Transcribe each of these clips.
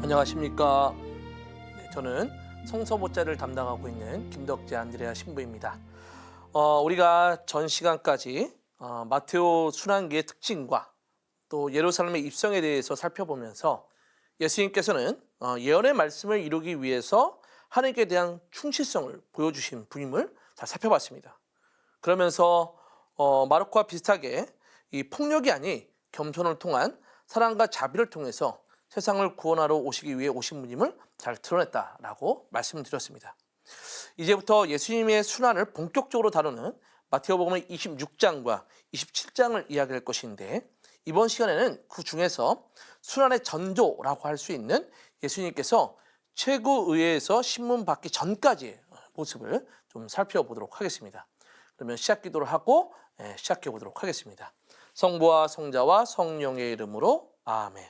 안녕하십니까. 저는 성서모자를 담당하고 있는 김덕재 안드레아 신부입니다. 우리가 전 시간까지 마테오 순환기의 특징과 또 예루살렘의 입성에 대해서 살펴보면서 예수님께서는 예언의 말씀을 이루기 위해서 하나님께 대한 충실성을 보여주신 분임을 잘 살펴봤습니다. 그러면서 마르코와 비슷하게 이 폭력이 아닌 겸손을 통한 사랑과 자비를 통해서 세상을 구원하러 오시기 위해 오신 분임을 잘 드러냈다라고 말씀드렸습니다. 이제부터 예수님의 순환을 본격적으로 다루는 마테오복음의 26장과 27장을 이야기할 것인데, 이번 시간에는 그 중에서 순환의 전조라고 할 수 있는 예수님께서 최고의회에서 신문 받기 전까지의 모습을 좀 살펴보도록 하겠습니다. 그러면 시작 기도를 하고 시작해 보도록 하겠습니다. 성부와 성자와 성령의 이름으로 아멘.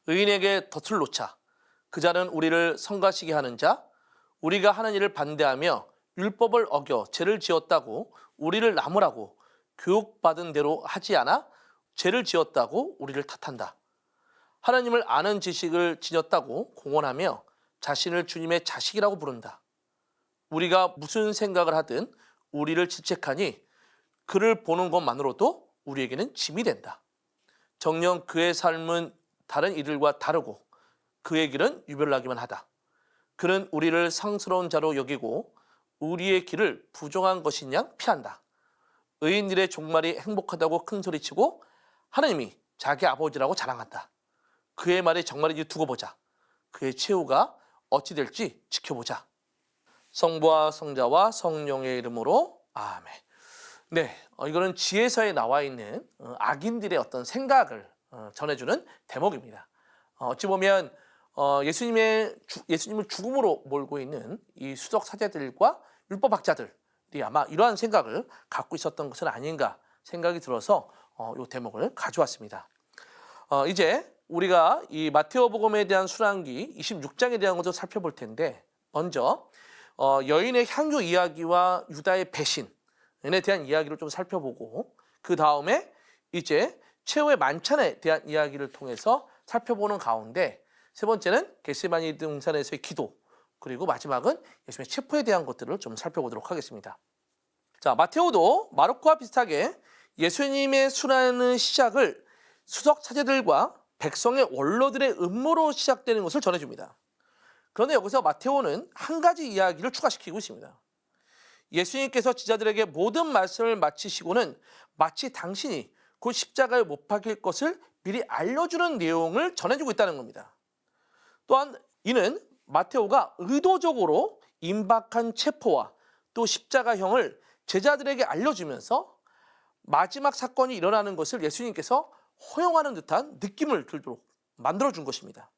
의인에게 덫을 놓자. 그 자는 우리를 성가시게 하는 자, 우리가 하는 일을 반대하며 율법을 어겨 죄를 지었다고 우리를 나무라고 교육받은 대로 하지 않아 죄를 지었다고 우리를 탓한다. 하나님을 아는 지식을 지녔다고 공언하며 자신을 주님의 자식이라고 부른다. 우리가 무슨 생각을 하든 우리를 질책하니 그를 보는 것만으로도 우리에게는 짐이 된다. 정녕 그의 삶은 다른 이들과 다르고 그의 길은 유별나기만 하다. 그는 우리를 상스러운 자로 여기고 우리의 길을 부정한 것인 양 피한다. 의인들의 종말이 행복하다고 큰소리치고 하나님이 자기 아버지라고 자랑한다. 그의 말이 정말인지 두고 보자. 그의 최후가 어찌 될지 지켜보자. 성부와 성자와 성령의 이름으로 아멘. 이거는 지혜서에 나와 있는 악인들의 어떤 생각을 전해주는 대목입니다. 어찌 보면 예수님을 죽음으로 몰고 있는 이 수석 사제들과 율법학자들이 아마 이러한 생각을 갖고 있었던 것은 아닌가 생각이 들어서 이 대목을 가져왔습니다. 이제 우리가 이 마테오복음에 대한 순환기 26장에 대한 것을 살펴볼 텐데, 먼저 여인의 향유 이야기와 유다의 배신에 대한 이야기를 좀 살펴보고, 그 다음에 이제 최후의 만찬에 대한 이야기를 통해서 살펴보는 가운데, 세 번째는 겟세마니 등산에서의 기도, 그리고 마지막은 예수님의 체포에 대한 것들을 좀 살펴보도록 하겠습니다. 자, 마테오도 마르코와 비슷하게 예수님의 순환의 시작을 수석 사제들과 백성의 원로들의 음모로 시작되는 것을 전해줍니다. 그런데 여기서 마테오는 한 가지 이야기를 추가시키고 있습니다. 예수님께서 제자들에게 모든 말씀을 마치시고는 마치 당신이 곧 십자가에 못 박힐 것을 미리 알려주는 내용을 전해주고 있다는 겁니다. 또한 이는 마테오가 의도적으로 임박한 체포와 또 십자가형을 제자들에게 알려주면서 마지막 사건이 일어나는 것을 예수님께서 허용하는 듯한 느낌을 들도록 만들어준 것입니다.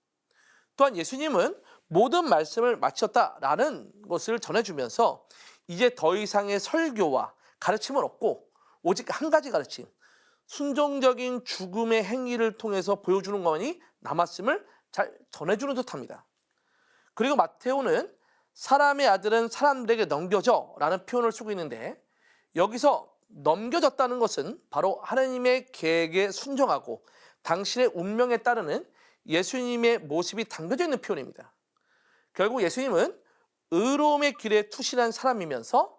또한 예수님은 모든 말씀을 마쳤다라는 것을 전해주면서 이제 더 이상의 설교와 가르침은 없고 오직 한 가지 가르침, 순종적인 죽음의 행위를 통해서 보여주는 것만이 남았음을 잘 전해주는 듯합니다. 그리고 마테오는 사람의 아들은 사람들에게 넘겨져 라는 표현을 쓰고 있는데, 여기서 넘겨졌다는 것은 바로 하나님의 계획에 순종하고 당신의 운명에 따르는 예수님의 모습이 담겨져 있는 표현입니다. 결국 예수님은 의로움의 길에 투신한 사람이면서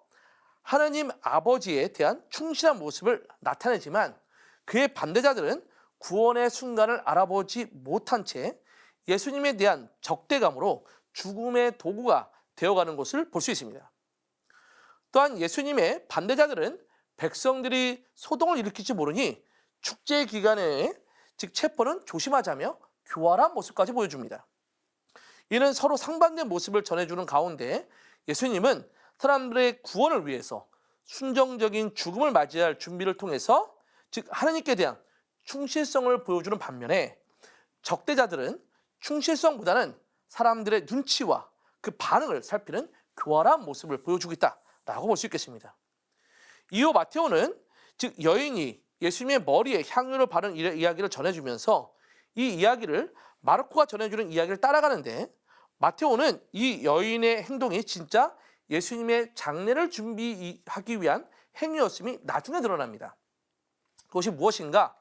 하나님 아버지에 대한 충실한 모습을 나타내지만, 그의 반대자들은 구원의 순간을 알아보지 못한 채 예수님에 대한 적대감으로 죽음의 도구가 되어가는 것을 볼 수 있습니다. 또한 예수님의 반대자들은 백성들이 소동을 일으킬지 모르니 축제 기간에, 즉 체포는 조심하자며 교활한 모습까지 보여줍니다. 이는 서로 상반된 모습을 전해주는 가운데 예수님은 사람들의 구원을 위해서 순종적인 죽음을 맞이할 준비를 통해서, 즉 하나님께 대한 충실성을 보여주는 반면에 적대자들은 충실성보다는 사람들의 눈치와 그 반응을 살피는 교활한 모습을 보여주고 있다라고 볼 수 있겠습니다. 이후 마테오는 즉 여인이 예수님의 머리에 향유를 바른 이야기를 전해주면서 이 이야기를 마르코가 전해주는 이야기를 따라가는데, 마테오는 이 여인의 행동이 진짜 예수님의 장례를 준비하기 위한 행위였음이 나중에 드러납니다. 그것이 무엇인가?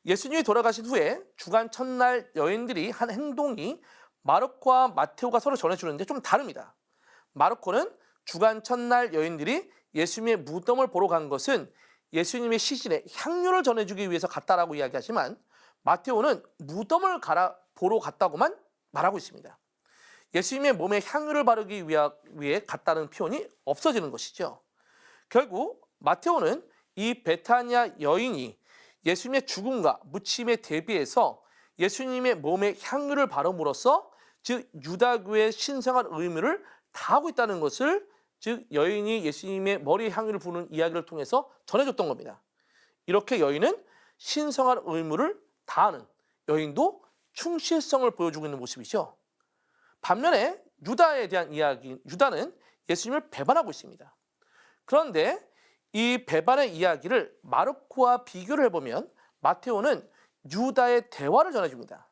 예수님이 돌아가신 후에 주간 첫날 여인들이 한 행동이 마르코와 마테오가 서로 전해주는데 좀 다릅니다. 마르코는 주간 첫날 여인들이 예수님의 무덤을 보러 간 것은 예수님의 시신에 향유를 전해주기 위해서 갔다라고 이야기하지만 마테오는 무덤을 보러 갔다고만 말하고 있습니다. 예수님의 몸에 향유를 바르기 위해 갔다는 표현이 없어지는 것이죠. 결국 마테오는 이 베타니아 여인이 예수님의 죽음과 묻힘에 대비해서 예수님의 몸에 향유를 바름으로써 즉 유다교의 신성한 의무를 다하고 있다는 것을 즉 여인이 예수님의 머리에 향유를 부는 이야기를 통해서 전해줬던 겁니다. 이렇게 여인은 신성한 의무를 다하는 여인도 충실성을 보여주고 있는 모습이죠. 반면에 유다에 대한 이야기, 유다는 예수님을 배반하고 있습니다. 그런데 이 배반의 이야기를 마르코와 비교를 해보면 마테오는 유다의 대화를 전해줍니다.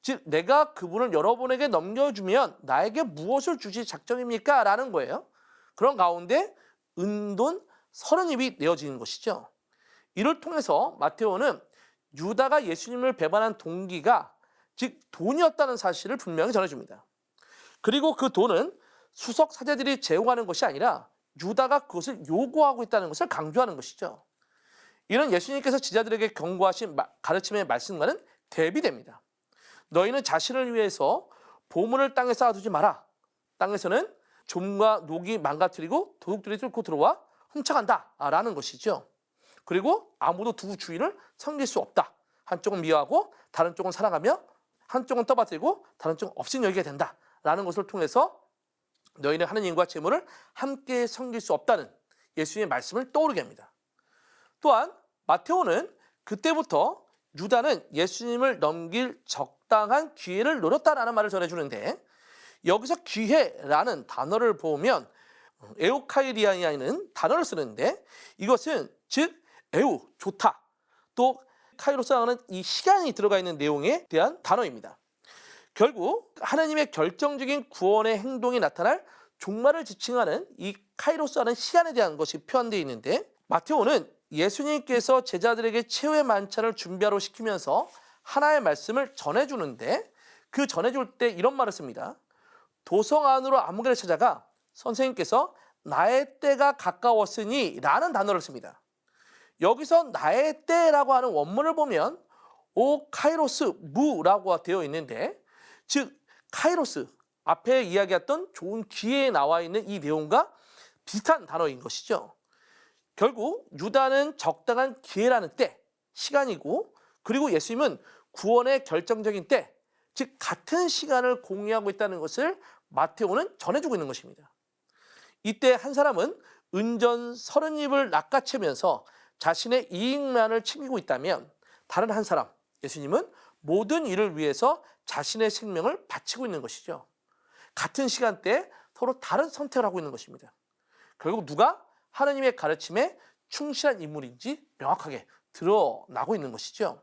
즉 내가 그분을 여러분에게 넘겨주면 나에게 무엇을 주실 작정입니까? 라는 거예요. 그런 가운데 은돈 30입이 내어지는 것이죠. 이를 통해서 마테오는 유다가 예수님을 배반한 동기가 즉 돈이었다는 사실을 분명히 전해줍니다. 그리고 그 돈은 수석 사제들이 제공하는 것이 아니라 유다가 그것을 요구하고 있다는 것을 강조하는 것이죠. 이는 예수님께서 제자들에게 경고하신 가르침의 말씀과는 대비됩니다. 너희는 자신을 위해서 보물을 땅에 쌓아두지 마라. 땅에서는 좀과 녹이 망가뜨리고 도둑들이 뚫고 들어와 훔쳐간다 라는 것이죠. 그리고 아무도 두 주인을 섬길 수 없다. 한쪽은 미워하고 다른 쪽은 사랑하며 한쪽은 떠받들고 다른 쪽은 없인 여기게 된다 라는 것을 통해서 너희는 하느님과 재물을 함께 섬길 수 없다는 예수님의 말씀을 떠오르게 합니다. 또한 마테오는 그때부터 유다는 예수님을 넘길 적당한 기회를 노렸다라는 말을 전해주는데 여기서 기회라는 단어를 보면 에우카이리아니아는 단어를 쓰는데 이것은 즉 에우 좋다 또 카이로스라는 이 시간이 들어가 있는 내용에 대한 단어입니다. 결국 하나님의 결정적인 구원의 행동이 나타날 종말을 지칭하는 이 카이로스라는 시간에 대한 것이 표현되어 있는데 마테오는 예수님께서 제자들에게 최후의 만찬을 준비하러 시키면서 하나의 말씀을 전해주는데 그 전해줄 때 이런 말을 씁니다. 도성 안으로 아무개를 찾아가 선생님께서 나의 때가 가까웠으니 라는 단어를 씁니다. 여기서 나의 때라고 하는 원문을 보면 오 카이로스 무라고 되어 있는데 즉 카이로스 앞에 이야기했던 좋은 기회에 나와 있는 이 내용과 비슷한 단어인 것이죠. 결국 유다는 적당한 기회라는 때, 시간이고 그리고 예수님은 구원의 결정적인 때, 즉 같은 시간을 공유하고 있다는 것을 마테오는 전해주고 있는 것입니다. 이때 한 사람은 은전 30입을 낚아채면서 자신의 이익만을 챙기고 있다면 다른 한 사람, 예수님은 모든 일을 위해서 자신의 생명을 바치고 있는 것이죠. 같은 시간대에 서로 다른 선택을 하고 있는 것입니다. 결국 누가 하나님의 가르침에 충실한 인물인지 명확하게 드러나고 있는 것이죠.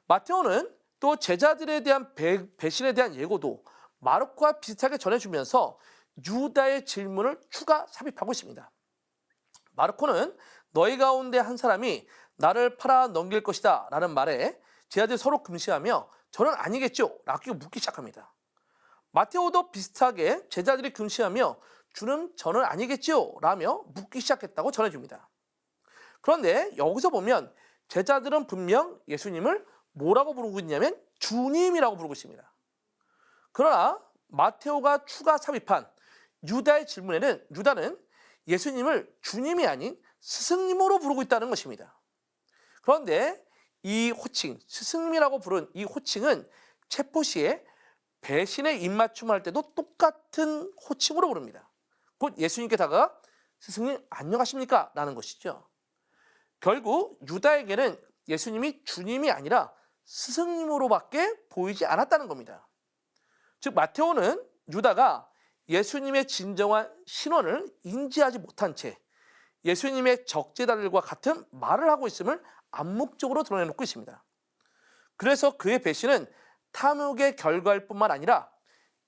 마테오는 또 제자들에 대한 배신에 대한 예고도 마르코와 비슷하게 전해주면서 유다의 질문을 추가 삽입하고 있습니다. 마르코는 너희 가운데 한 사람이 나를 팔아 넘길 것이다 라는 말에 제자들이 서로 금시하며 저는 아니겠죠? 라고 묻기 시작합니다. 마테오도 비슷하게 제자들이 금시하며 주는 저는 아니겠죠? 라며 묻기 시작했다고 전해줍니다. 그런데 여기서 보면 제자들은 분명 예수님을 뭐라고 부르고 있냐면 주님이라고 부르고 있습니다. 그러나 마테오가 추가 삽입한 유다의 질문에는 유다는 예수님을 주님이 아닌 스승님으로 부르고 있다는 것입니다. 그런데 이 호칭, 스승님이라고 부른 이 호칭은 체포시에 배신의 입맞춤을 할 때도 똑같은 호칭으로 부릅니다. 곧 예수님께 다가가 스승님 안녕하십니까? 라는 것이죠. 결국 유다에게는 예수님이 주님이 아니라 스승님으로밖에 보이지 않았다는 겁니다. 즉 마테오는 유다가 예수님의 진정한 신원을 인지하지 못한 채 예수님의 적재자들과 같은 말을 하고 있음을 암묵적으로 드러내놓고 있습니다. 그래서 그의 배신은 탐욕의 결과일 뿐만 아니라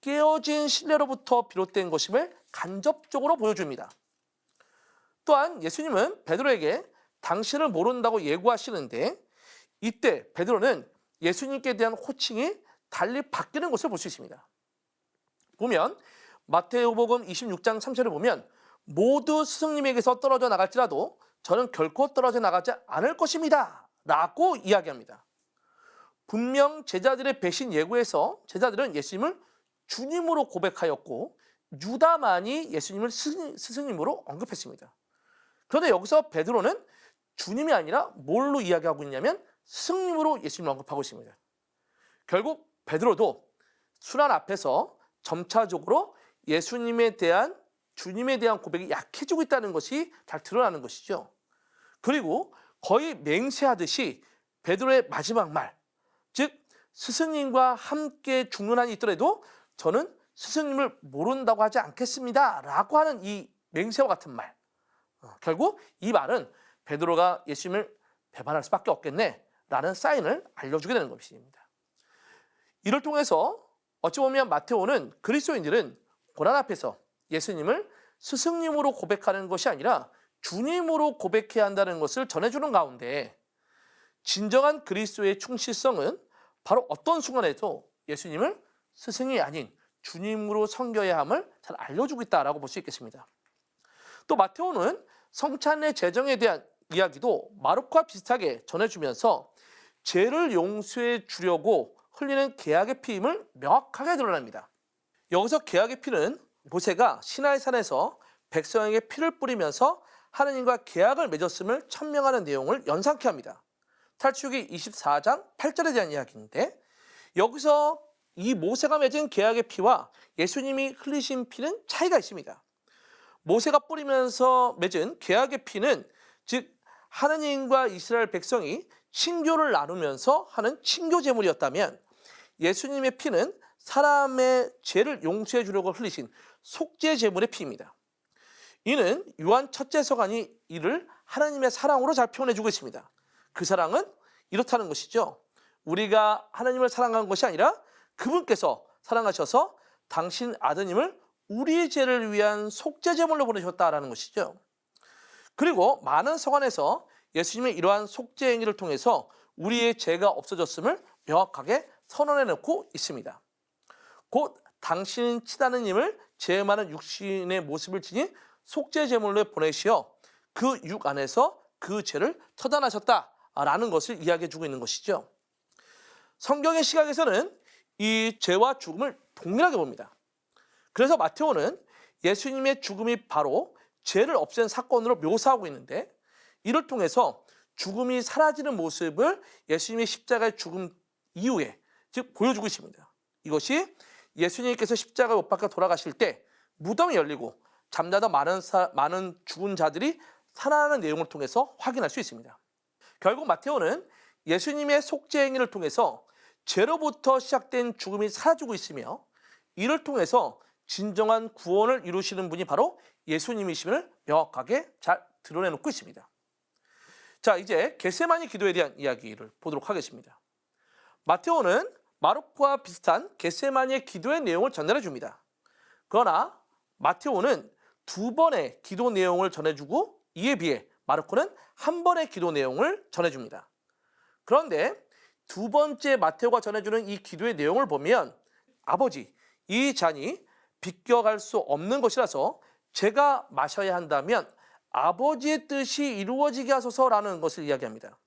깨어진 신뢰로부터 비롯된 것임을 간접적으로 보여줍니다. 또한 예수님은 베드로에게 당신을 모른다고 예고하시는데 이때 베드로는 예수님께 대한 호칭이 달리 바뀌는 것을 볼 수 있습니다. 보면 마태복음 26장 3절을 보면 모두 스승님에게서 떨어져 나갈지라도 저는 결코 떨어져 나가지 않을 것입니다 라고 이야기합니다. 분명 제자들의 배신 예고에서 제자들은 예수님을 주님으로 고백하였고 유다만이 예수님을 스승님으로 언급했습니다. 그런데 여기서 베드로는 주님이 아니라 뭘로 이야기하고 있냐면 스승님으로 예수님을 언급하고 있습니다. 결국 베드로도 순환 앞에서 점차적으로 예수님에 대한 주님에 대한 고백이 약해지고 있다는 것이 잘 드러나는 것이죠. 그리고 거의 맹세하듯이 베드로의 마지막 말, 즉 스승님과 함께 죽는 한이 있더라도 저는 스승님을 모른다고 하지 않겠습니다 라고 하는 이 맹세와 같은 말, 결국 이 말은 베드로가 예수님을 배반할 수밖에 없겠네 라는 사인을 알려주게 되는 것입니다. 이를 통해서 어찌 보면 마테오는 그리스도인들은 고난 앞에서 예수님을 스승님으로 고백하는 것이 아니라 주님으로 고백해야 한다는 것을 전해주는 가운데 진정한 그리스도의 충실성은 바로 어떤 순간에도 예수님을 스승이 아닌 주님으로 섬겨야 함을 잘 알려주고 있다라고 볼 수 있겠습니다. 또 마테오는 성찬의 제정에 대한 이야기도 마르코와 비슷하게 전해주면서 죄를 용서해 주려고 흘리는 계약의 피임을 명확하게 드러냅니다. 여기서 계약의 피는 모세가 시나이산에서 백성에게 피를 뿌리면서 하느님과 계약을 맺었음을 천명하는 내용을 연상케 합니다. 탈출기 24장 8절에 대한 이야기인데 여기서 이 모세가 맺은 계약의 피와 예수님이 흘리신 피는 차이가 있습니다. 모세가 뿌리면서 맺은 계약의 피는 즉 하느님과 이스라엘 백성이 친교를 나누면서 하는 친교 제물이었다면 예수님의 피는 사람의 죄를 용서해 주려고 흘리신 속죄 제물의 피입니다. 이는 요한 첫째 서간이 이를 하나님의 사랑으로 잘 표현해 주고 있습니다. 그 사랑은 이렇다는 것이죠. 우리가 하나님을 사랑한 것이 아니라 그분께서 사랑하셔서 당신 아드님을 우리의 죄를 위한 속죄 제물로 보내셨다라는 것이죠. 그리고 많은 서간에서 예수님의 이러한 속죄 행위를 통해서 우리의 죄가 없어졌음을 명확하게 선언해 놓고 있습니다. 곧 당신 치다느님을 죄 많은 육신의 모습을 지닌 속죄 제물로 보내시어 그 육 안에서 그 죄를 처단하셨다라는 것을 이야기해 주고 있는 것이죠. 성경의 시각에서는 이 죄와 죽음을 동일하게 봅니다. 그래서 마테오는 예수님의 죽음이 바로 죄를 없앤 사건으로 묘사하고 있는데 이를 통해서 죽음이 사라지는 모습을 예수님의 십자가의 죽음 이후에 즉 보여주고 있습니다. 이것이 예수님께서 십자가에 못 박혀 돌아가실 때 무덤이 열리고 잠자다 많은 죽은 자들이 살아나는 내용을 통해서 확인할 수 있습니다. 결국 마테오는 예수님의 속죄 행위를 통해서 죄로부터 시작된 죽음이 사라지고 있으며 이를 통해서 진정한 구원을 이루시는 분이 바로 예수님이심을 명확하게 잘 드러내놓고 있습니다. 자, 이제 겟세마니 기도에 대한 이야기를 보도록 하겠습니다. 마테오는 마르코와 비슷한 겟세마니의 기도의 내용을 전달해 줍니다. 그러나 마테오는 두 번의 기도 내용을 전해주고 이에 비해 마르코는 한 번의 기도 내용을 전해줍니다. 그런데 두 번째 마테오가 전해주는 이 기도의 내용을 보면 아버지, 이 잔이 비껴갈 수 없는 것이라서 제가 마셔야 한다면 아버지의 뜻이 이루어지게 하소서라는 것을 이야기합니다.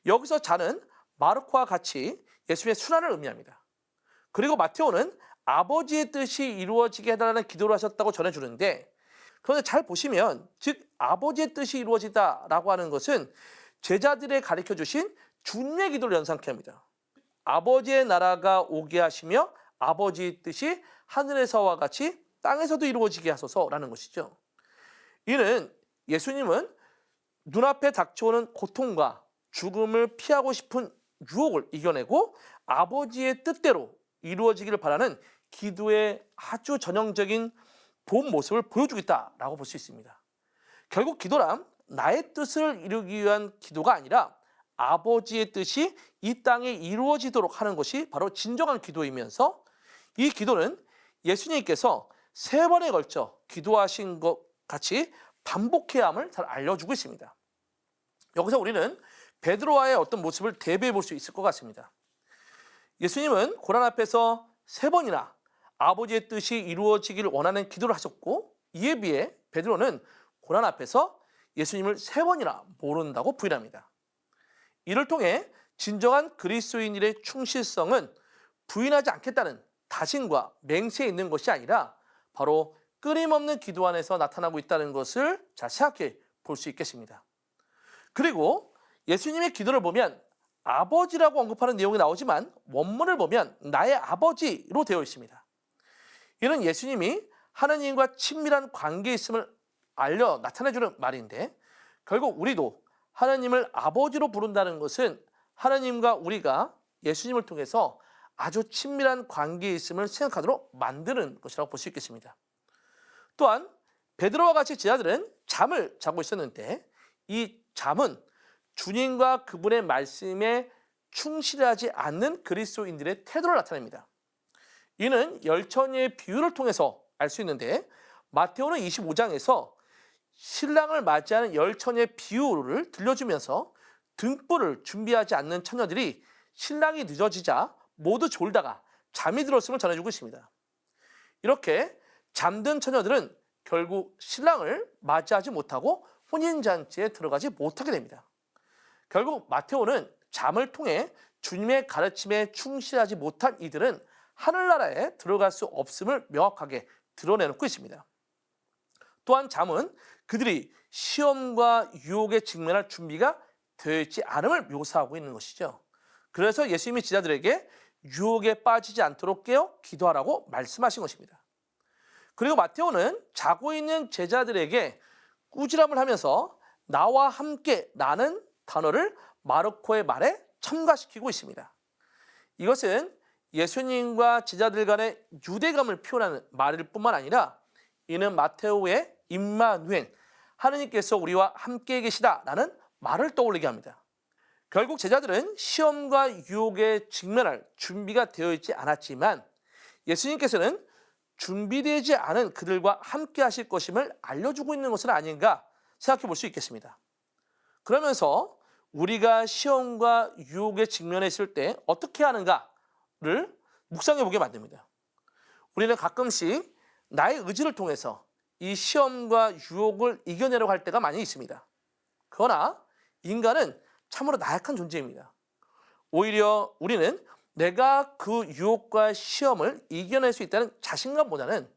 여기서 잔은 마르코와 같이 예수님의 순환을 의미합니다. 그리고 마테오는 아버지의 뜻이 이루어지게 해달라는 기도를 하셨다고 전해주는데 그런데 잘 보시면 즉 아버지의 뜻이 이루어지다라고 하는 것은 제자들의 가르쳐주신 주님의 기도를 연상케 합니다. 아버지의 나라가 오게 하시며 아버지의 뜻이 하늘에서와 같이 땅에서도 이루어지게 하소서라는 것이죠. 이는 예수님은 눈앞에 닥쳐오는 고통과 죽음을 피하고 싶은 유혹을 이겨내고 아버지의 뜻대로 이루어지기를 바라는 기도의 아주 전형적인 본 모습을 보여주고 있다라고 볼 수 있습니다. 결국 기도란 나의 뜻을 이루기 위한 기도가 아니라 아버지의 뜻이 이 땅에 이루어지도록 하는 것이 바로 진정한 기도이면서 이 기도는 예수님께서 세 번에 걸쳐 기도하신 것 같이 반복해야 함을 잘 알려주고 있습니다. 여기서 우리는 베드로와의 어떤 모습을 대비해 볼 수 있을 것 같습니다. 예수님은 고난 앞에서 3번이나 아버지의 뜻이 이루어지기를 원하는 기도를 하셨고, 이에 비해 베드로는 고난 앞에서 예수님을 3번이나 모른다고 부인합니다. 이를 통해 진정한 그리스도인들의 충실성은 부인하지 않겠다는 다짐과 맹세에 있는 것이 아니라 바로 끊임없는 기도 안에서 나타나고 있다는 것을 잘 생각해 볼 수 있겠습니다. 그리고 예수님의 기도를 보면 아버지라고 언급하는 내용이 나오지만 원문을 보면 나의 아버지로 되어 있습니다. 이는 예수님이 하나님과 친밀한 관계에 있음을 알려 나타내주는 말인데, 결국 우리도 하나님을 아버지로 부른다는 것은 하나님과 우리가 예수님을 통해서 아주 친밀한 관계에 있음을 생각하도록 만드는 것이라고 볼 수 있겠습니다. 또한 베드로와 같이 제자들은 잠을 자고 있었는데, 이 잠은 주님과 그분의 말씀에 충실하지 않는 그리스도인들의 태도를 나타냅니다. 이는 열처녀의 비유를 통해서 알 수 있는데, 마태오는 25장에서 신랑을 맞이하는 열처녀의 비유를 들려주면서 등불을 준비하지 않는 처녀들이 신랑이 늦어지자 모두 졸다가 잠이 들었음을 전해주고 있습니다. 이렇게 잠든 처녀들은 결국 신랑을 맞이하지 못하고 혼인잔치에 들어가지 못하게 됩니다. 결국 마테오는 잠을 통해 주님의 가르침에 충실하지 못한 이들은 하늘나라에 들어갈 수 없음을 명확하게 드러내놓고 있습니다. 또한 잠은 그들이 시험과 유혹에 직면할 준비가 되어 있지 않음을 묘사하고 있는 것이죠. 그래서 예수님이 제자들에게 유혹에 빠지지 않도록 깨어 기도하라고 말씀하신 것입니다. 그리고 마테오는 자고 있는 제자들에게 꾸지람을 하면서 나와 함께 라는 단어를 마르코의 말에 첨가시키고 있습니다. 이것은 예수님과 제자들 간의 유대감을 표현하는 말일 뿐만 아니라, 이는 마테오의 임마누엘, 하느님께서 우리와 함께 계시다라는 말을 떠올리게 합니다. 결국 제자들은 시험과 유혹에 직면할 준비가 되어 있지 않았지만 예수님께서는 준비되지 않은 그들과 함께 하실 것임을 알려주고 있는 것은 아닌가 생각해 볼 수 있겠습니다. 그러면서 우리가 시험과 유혹에 직면했을 때 어떻게 하는가를 묵상해 보게 만듭니다. 우리는 가끔씩 나의 의지를 통해서 이 시험과 유혹을 이겨내려고 할 때가 많이 있습니다. 그러나 인간은 참으로 나약한 존재입니다. 오히려 우리는 내가 그 유혹과 시험을 이겨낼 수 있다는 자신감보다는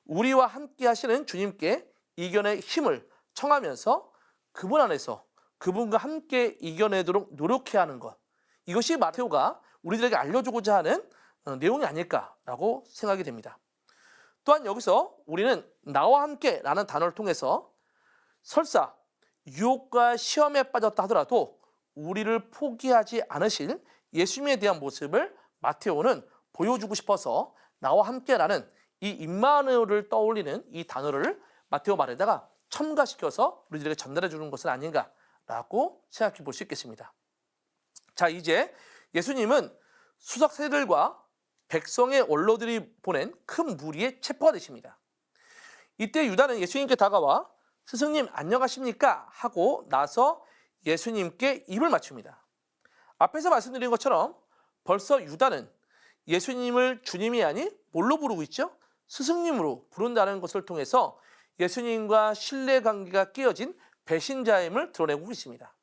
우리와 함께 하시는 주님께 이겨낼 힘을 청하면서 그분 안에서 그분과 함께 이겨내도록 노력해야 하는 것, 이것이 마테오가 우리들에게 알려주고자 하는 내용이 아닐까라고 생각이 됩니다. 또한 여기서 우리는 나와 함께 라는 단어를 통해서 설사 유혹과 시험에 빠졌다 하더라도 우리를 포기하지 않으실 예수님에 대한 모습을 마테오는 보여주고 싶어서 나와 함께라는 이 임마누엘을 떠올리는 이 단어를 마테오 말에다가 첨가시켜서 우리들에게 전달해 주는 것은 아닌가라고 생각해 볼 수 있겠습니다. 자, 이제 예수님은 수석세들과 백성의 원로들이 보낸 큰 무리에 체포가 되십니다. 이때 유다는 예수님께 다가와 스승님 안녕하십니까 하고 나서 예수님께 입을 맞춥니다. 앞에서 말씀드린 것처럼 벌써 유다는 예수님을 주님이 아닌 뭘로 부르고 있죠? 스승님으로 부른다는 것을 통해서 예수님과 신뢰관계가 깨어진 배신자임을 드러내고 있습니다.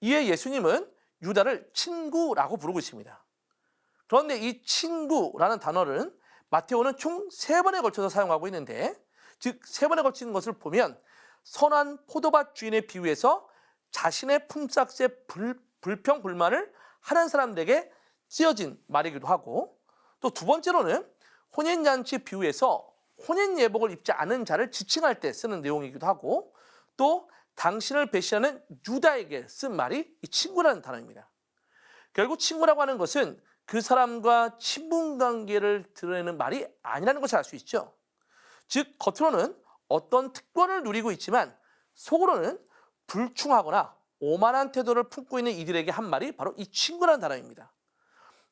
이에 예수님은 유다를 친구라고 부르고 있습니다. 그런데 이 친구라는 단어는 마테오는 총 3번에 걸쳐서 사용하고 있는데, 즉 3번에 걸치는 것을 보면 선한 포도밭 주인의 비유에서 자신의 품삯에 불평 불만을 하는 사람들에게 쓰여진 말이기도 하고, 또 두 번째로는 혼인잔치 비유에서 혼인 예복을 입지 않은 자를 지칭할 때 쓰는 내용이기도 하고, 또 당신을 배신하는 유다에게 쓴 말이 이 친구라는 단어입니다. 결국 친구라고 하는 것은 그 사람과 친분 관계를 드러내는 말이 아니라는 것을 알 수 있죠. 즉 겉으로는 어떤 특권을 누리고 있지만 속으로는 불충하거나 오만한 태도를 품고 있는 이들에게 한 말이 바로 이 친구라는 단어입니다.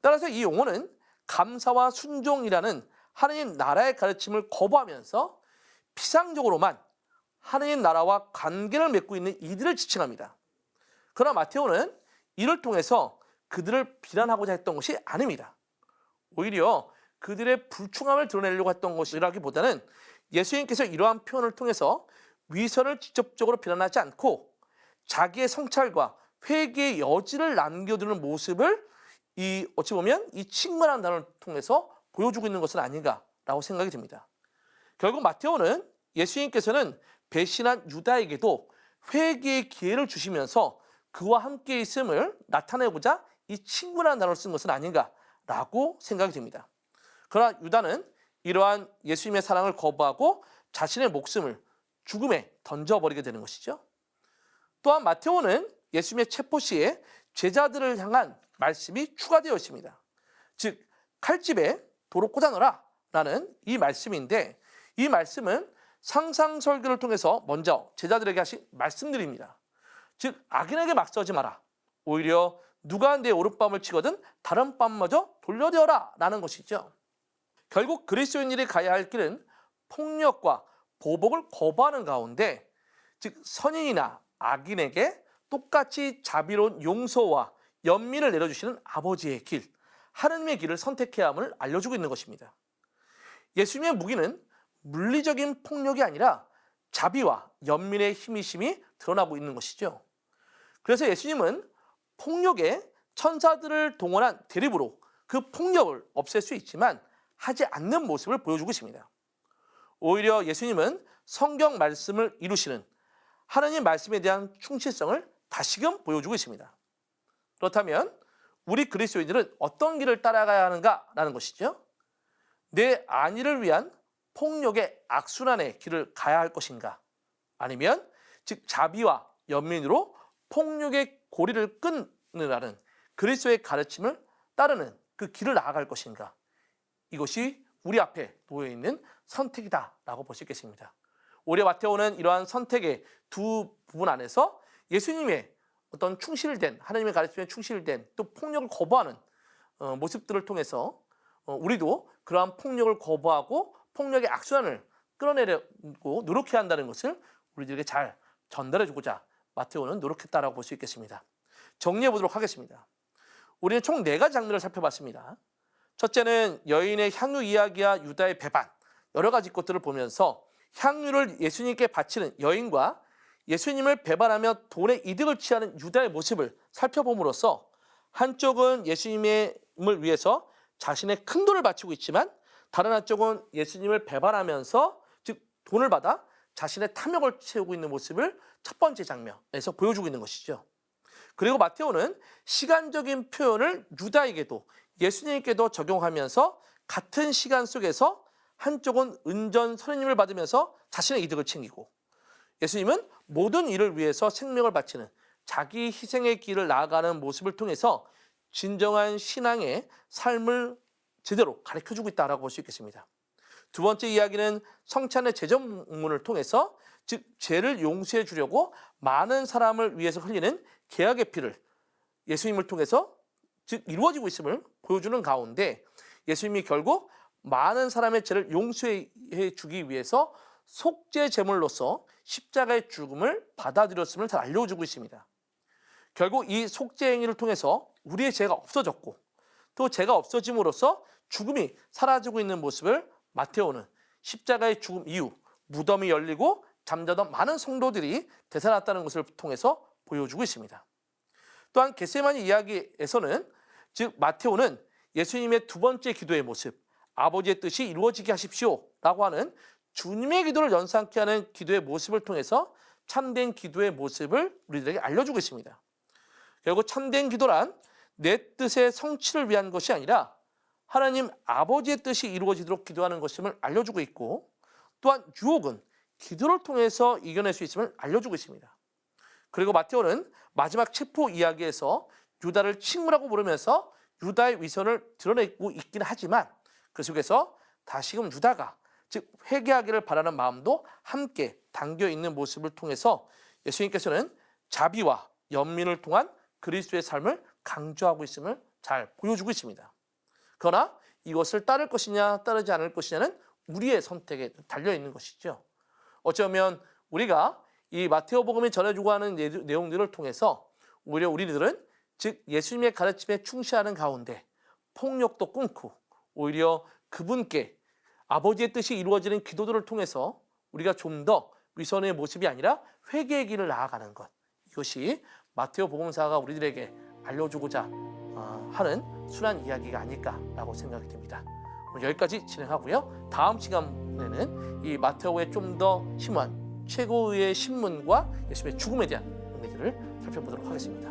따라서 이 용어는 감사와 순종이라는 하느님 나라의 가르침을 거부하면서 피상적으로만 하느님 나라와 관계를 맺고 있는 이들을 지칭합니다. 그러나 마테오는 이를 통해서 그들을 비난하고자 했던 것이 아닙니다. 오히려 그들의 불충함을 드러내려고 했던 것이라기보다는 예수님께서 이러한 표현을 통해서 위선을 직접적으로 비난하지 않고 자기의 성찰과 회개의 여지를 남겨두는 모습을 어찌 보면 이 친근한 단어를 통해서 보여주고 있는 것은 아닌가라고 생각이 듭니다. 결국 마테오는 예수님께서는 배신한 유다에게도 회개의 기회를 주시면서 그와 함께 있음을 나타내고자 이 친근한 단어를 쓴 것은 아닌가라고 생각이 듭니다. 그러나 유다는 이러한 예수님의 사랑을 거부하고 자신의 목숨을 죽음에 던져버리게 되는 것이죠. 또한 마테오는 예수님의 체포 시에 제자들을 향한 말씀이 추가되어 있습니다. 즉 칼집에 돌을 꽂아넣어라 라는 이 말씀인데, 이 말씀은 상상설교를 통해서 먼저 제자들에게 하신 말씀들입니다. 즉 악인에게 막 서지 마라. 오히려 누가 내 오른밤을 치거든 다른 밤마저 돌려대어라 라는 것이죠. 결국 그리스도인들이 가야 할 길은 폭력과 보복을 거부하는 가운데, 즉 선인이나 악인에게 똑같이 자비로운 용서와 연민을 내려주시는 아버지의 길, 하느님의 길을 선택해야 함을 알려주고 있는 것입니다. 예수님의 무기는 물리적인 폭력이 아니라 자비와 연민의 힘이심이 드러나고 있는 것이죠. 그래서 예수님은 폭력에 천사들을 동원한 대립으로 그 폭력을 없앨 수 있지만 하지 않는 모습을 보여주고 있습니다. 오히려 예수님은 성경 말씀을 이루시는 하나님 말씀에 대한 충실성을 다시금 보여주고 있습니다. 그렇다면 우리 그리스도인들은 어떤 길을 따라가야 하는가라는 것이죠. 내 안위를 위한 폭력의 악순환의 길을 가야 할 것인가, 아니면 즉 자비와 연민으로 폭력의 고리를 끊으라는 그리스도의 가르침을 따르는 그 길을 나아갈 것인가, 이것이 우리 앞에 놓여있는 선택이다라고 볼 수 있겠습니다. 오히려 마테오는 이러한 선택의 두 부분 안에서 예수님의 어떤 충실된, 하나님의 가르침에 충실된, 또 폭력을 거부하는 모습들을 통해서 우리도 그러한 폭력을 거부하고 폭력의 악순환을 끌어내려고 노력해야 한다는 것을 우리들에게 잘 전달해 주고자 마테오는 노력했다라고 볼 수 있겠습니다. 정리해 보도록 하겠습니다. 우리는 총 4가지 장면을 살펴봤습니다. 첫째는 여인의 향유 이야기와 유다의 배반, 여러 가지 것들을 보면서 향유를 예수님께 바치는 여인과 예수님을 배반하며 돈의 이득을 취하는 유다의 모습을 살펴봄으로써 한쪽은 예수님을 위해서 자신의 큰 돈을 바치고 있지만 다른 한쪽은 예수님을 배반하면서, 즉 돈을 받아 자신의 탐욕을 채우고 있는 모습을 첫 번째 장면에서 보여주고 있는 것이죠. 그리고 마테오는 시간적인 표현을 유다에게도 예수님께도 적용하면서 같은 시간 속에서 한쪽은 은전 선생님을 받으면서 자신의 이득을 챙기고, 예수님은 모든 일을 위해서 생명을 바치는 자기 희생의 길을 나아가는 모습을 통해서 진정한 신앙의 삶을 제대로 가르쳐주고 있다고 볼 수 있겠습니다. 두 번째 이야기는 성찬의 제전문을 통해서, 즉 죄를 용서해 주려고 많은 사람을 위해서 흘리는 계약의 피를 예수님을 통해서 즉 이루어지고 있음을 보여주는 가운데, 예수님이 결국 많은 사람의 죄를 용서해 주기 위해서 속죄 제물로서 십자가의 죽음을 받아들였음을 잘 알려주고 있습니다. 결국 이 속죄 행위를 통해서 우리의 죄가 없어졌고, 또 죄가 없어짐으로써 죽음이 사라지고 있는 모습을 마테오는 십자가의 죽음 이후 무덤이 열리고 잠자던 많은 성도들이 되살았다는 것을 통해서 보여주고 있습니다. 또한 겟세마니 이야기에서는, 즉 마테오는 예수님의 두 번째 기도의 모습, 아버지의 뜻이 이루어지게 하십시오 라고 하는 주님의 기도를 연상케 하는 기도의 모습을 통해서 참된 기도의 모습을 우리들에게 알려주고 있습니다. 결국 참된 기도란 내 뜻의 성취를 위한 것이 아니라 하나님 아버지의 뜻이 이루어지도록 기도하는 것임을 알려주고 있고, 또한 유혹은 기도를 통해서 이겨낼 수 있음을 알려주고 있습니다. 그리고 마테오는 마지막 체포 이야기에서 유다를 친구라고 부르면서 유다의 위선을 드러내고 있긴 하지만 그 속에서 다시금 유다가 즉 회개하기를 바라는 마음도 함께 담겨 있는 모습을 통해서 예수님께서는 자비와 연민을 통한 그리스도의 삶을 강조하고 있음을 잘 보여주고 있습니다. 그러나 이것을 따를 것이냐 따르지 않을 것이냐는 우리의 선택에 달려 있는 것이죠. 어쩌면 우리가 이 마테오 복음이 전해주고 하는 내용들을 통해서 오히려 우리들은 즉 예수님의 가르침에 충실하는 가운데 폭력도 끊고 오히려 그분께 아버지의 뜻이 이루어지는 기도들을 통해서 우리가 좀 더 위선의 모습이 아니라 회개의 길을 나아가는 것, 이것이 마테오 복음사가 우리들에게 알려주고자 하는 순한 이야기가 아닐까라고 생각이 됩니다. 오늘 여기까지 진행하고요. 다음 시간에는 이 마테오의 좀 더 심오한 최고의 신문과 예수님의 죽음에 대한 의미들을 살펴보도록 하겠습니다.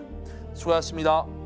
수고하셨습니다.